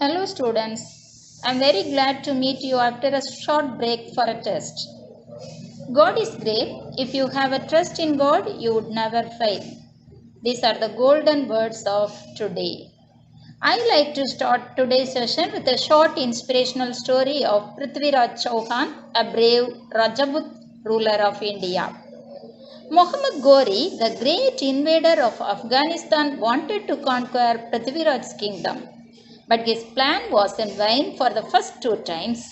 Hello students, I am very glad to meet you after a short break for a test. God is great. If you have a trust in God, you would never fail. These are the golden words of today. I like to start today's session with a short inspirational story of Prithviraj Chauhan, a brave Rajput ruler of India. Muhammad Ghori, the great invader of Afghanistan, wanted to conquer Prithviraj's kingdom. But his plan was in vain for the first two times.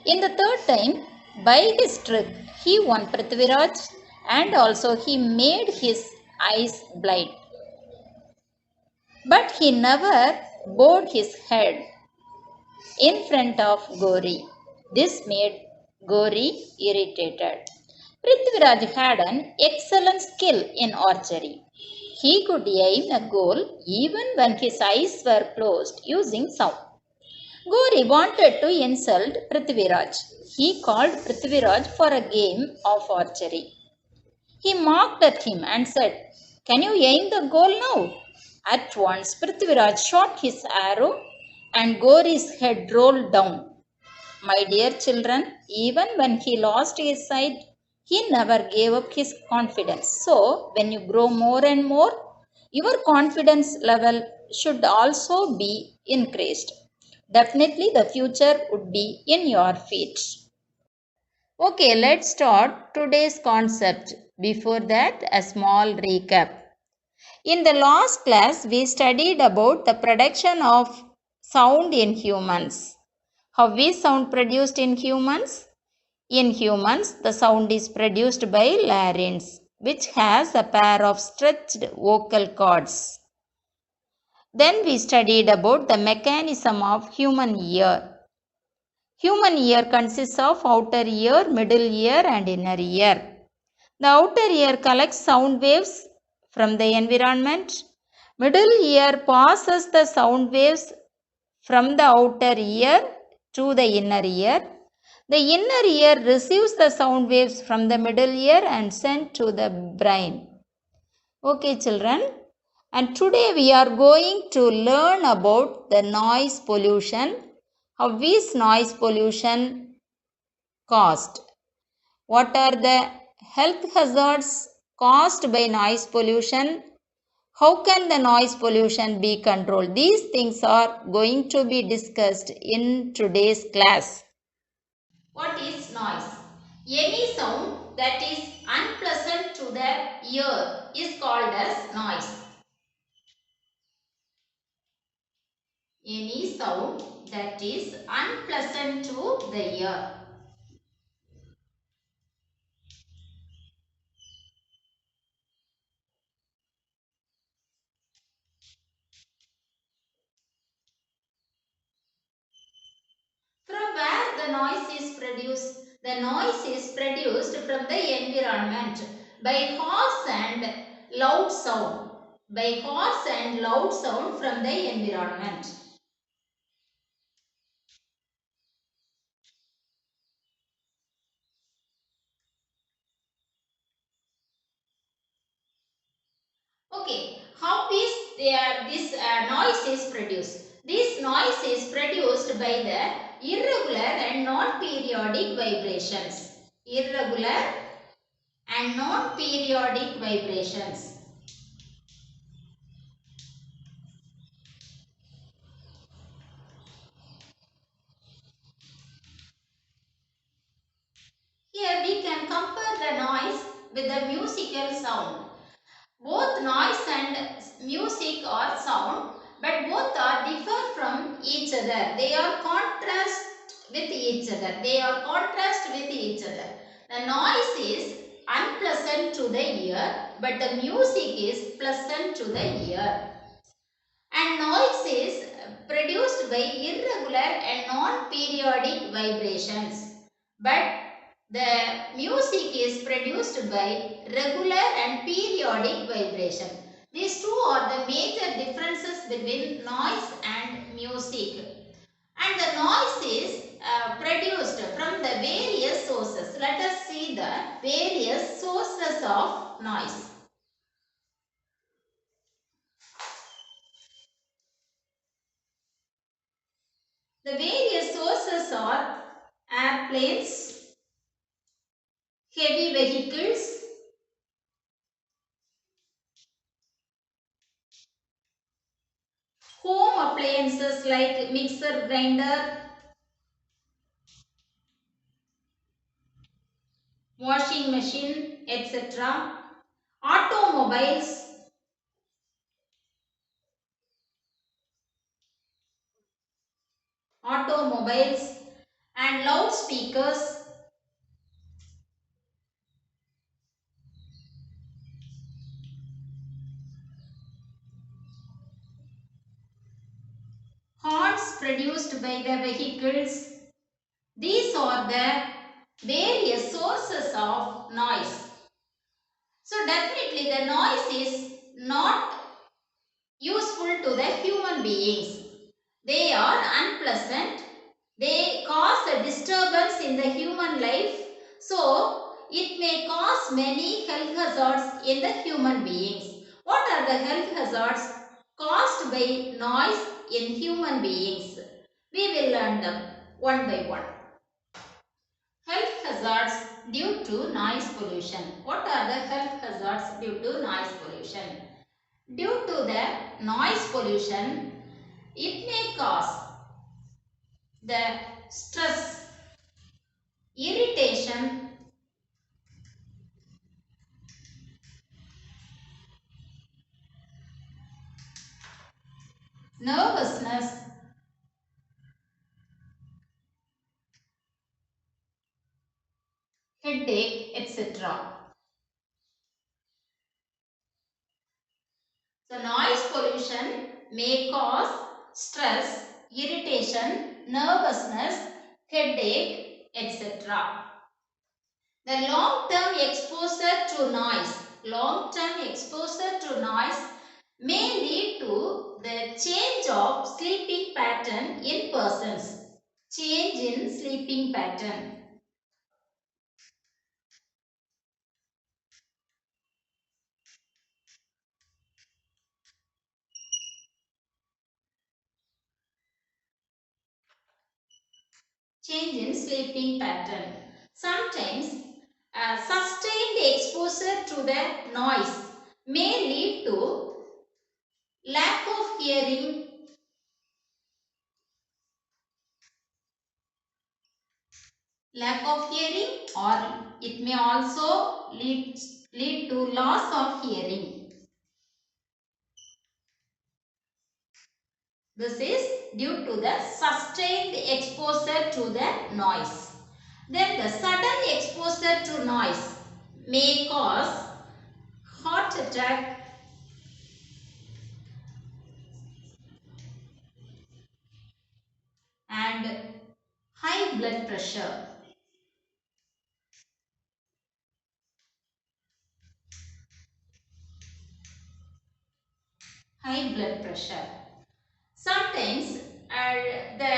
In the third time, by his trick, he won Prithviraj and also he made his eyes blind. But he never bowed his head in front of Ghori. This made Ghori irritated. Prithviraj had an excellent skill in archery. He could aim a goal even when his eyes were closed using sound. Ghori wanted to insult Prithviraj. He called Prithviraj for a game of archery. He mocked at him and said, "Can you aim the goal now?" At once Prithviraj shot his arrow and Ghori's head rolled down. My dear children, even when he lost his sight, he never gave up his confidence. So, when you grow more and more, your confidence level should also be increased. Definitely, the future would be in your feet. Okay, let's start today's concept. Before that, a small recap. In the last class, we studied about the production of sound in humans. How is sound produced in humans? In humans, the sound is produced by larynx, which has a pair of stretched vocal cords. Then we studied about the mechanism of human ear. Human ear consists of outer ear, middle ear and inner ear. The outer ear collects sound waves from the environment. Middle ear passes the sound waves from the outer ear to the inner ear. The inner ear receives the sound waves from the middle ear and sent to the brain. Okay, children. And today we are going to learn about the noise pollution. How is noise pollution caused? What are the health hazards caused by noise pollution? How can the noise pollution be controlled? These things are going to be discussed in today's class. What is noise? Any sound that is unpleasant to the ear is called as noise. Any sound that is unpleasant to the ear. From where the noise is produced? The noise is produced from the environment by harsh and loud sound. By harsh and loud sound from the environment. Okay, how is this noise is produced? This noise is produced by the irregular and non-periodic vibrations. Irregular and non-periodic vibrations. Here we can compare the noise with the musical sound. Both noise and music are sound, but both are differ from each other. They are contrast with each other. They are contrast with each other. The noise is unpleasant to the ear, but the music is pleasant to the ear. And noise is produced by irregular and non-periodic vibrations. But the music is produced by regular and periodic vibration. These two are the major differences between noise and music. And the noise is produced from the various sources. Let us see the various sources of noise. The various sources are airplanes, heavy vehicles, home appliances like mixer, grinder, washing machine, etc. Automobiles, automobiles and loudspeakers, horns produced by the vehicles. These are the various sources of noise. So definitely the noise is not useful to the human beings. They are unpleasant. They cause a disturbance in the human life. So it may cause many health hazards in the human beings. What are the health hazards caused by noise in human beings? We will learn them one by one. Health hazards due to noise pollution. What are the health hazards due to noise pollution? Due to the noise pollution, it may cause the stress, irritation, nervousness, headache, etc. So noise pollution may cause stress, irritation, nervousness, headache, etc. The long-term exposure to noise may lead to the change of sleeping pattern in persons. Change in sleeping pattern. Change in sleeping pattern. Sometimes sustained exposure to the noise may lead to lack of hearing, or it may also lead to loss of hearing. This is due to the sustained exposure to the noise. Then the sudden exposure to noise may cause heart attack, and high blood pressure. High blood pressure. Sometimes the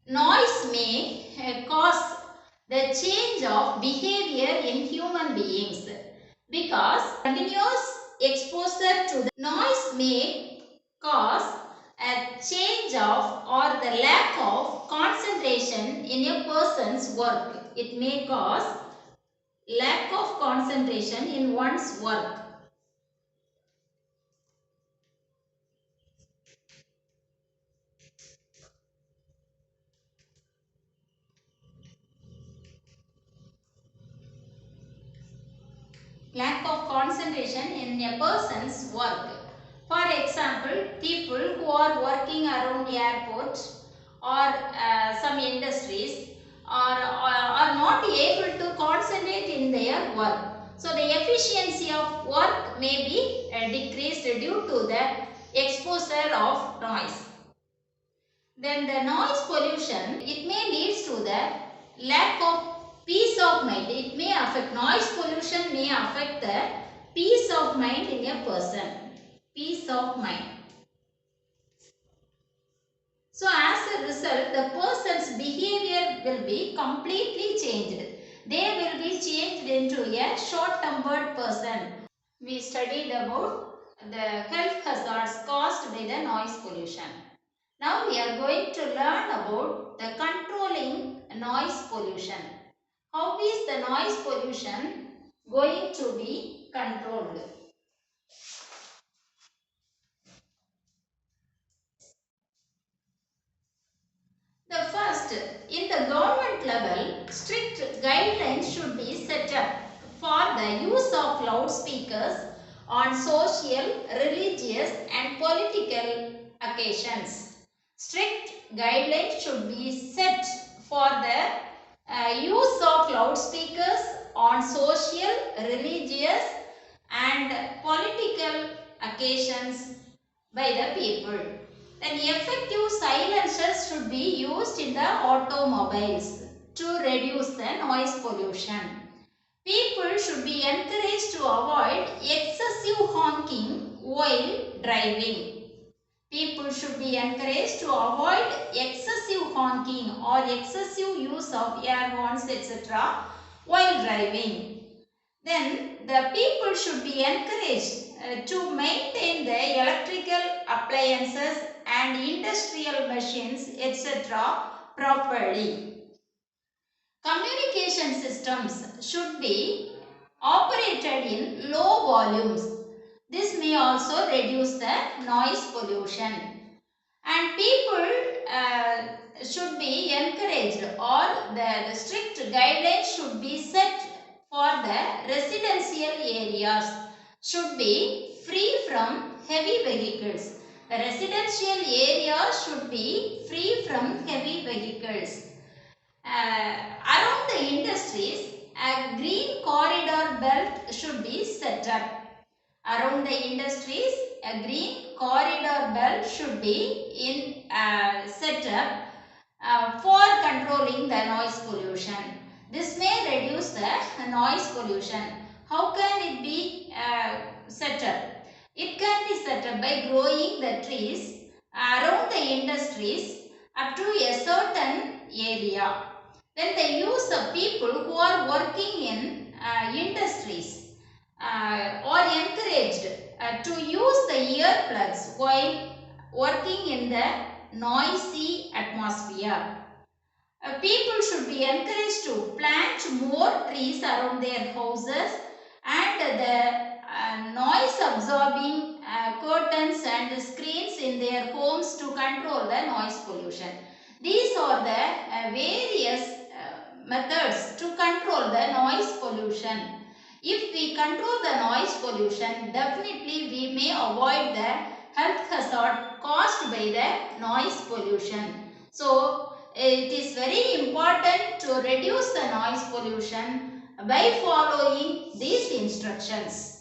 noise may cause the change of behavior in human beings, because continuous exposure to the noise may cause a change of or the lack of concentration in a person's work. It may cause lack of concentration in one's work. Lack of concentration in a person's work. For example, people who are working around airports or some industries are not able to concentrate in their work. So the efficiency of work may be decreased due to the exposure of noise. Then the noise pollution, it may lead to the lack of peace of mind. It may affect, noise pollution may affect the peace of mind in a person. Peace of mind. So as a result, the person's behavior will be completely changed. They will be changed into a short-tempered person. We studied about the health hazards caused by the noise pollution. Now we are going to learn about the controlling noise pollution. How is the noise pollution going to be controlled? The first, in the government level, strict guidelines should be set up for the use of loudspeakers on social, religious and political occasions. Strict guidelines should be set for the use of loudspeakers on social, religious and political occasions by the people. Then effective silencers should be used in the automobiles to reduce the noise pollution. People should be encouraged to avoid excessive honking while driving. People should be encouraged to avoid excessive honking or excessive use of air horns etc. while driving. Then the people should be encouraged to maintain the electrical appliances and industrial machines etc. properly. Communication systems should be operated in low volumes. This may also reduce the noise pollution. And people should be encouraged or the strict guidelines should be set for the residential areas should be free from heavy vehicles. The residential areas should be free from heavy vehicles. Around the industries, a green corridor belt should be set up. Around the industries, a green corridor belt should be set up for controlling the noise pollution. This may reduce the noise pollution. How can it be set up? It can be set up by growing the trees around the industries up to a certain area. Then the use of people who are working in industries are encouraged to use the earplugs while working in the noisy atmosphere. People should be encouraged to plant more trees around their houses and the noise absorbing curtains and screens in their homes to control the noise pollution. These are the various methods to control the noise pollution. If we control the noise pollution, definitely we may avoid the health hazard caused by the noise pollution. So, it is very important to reduce the noise pollution by following these instructions.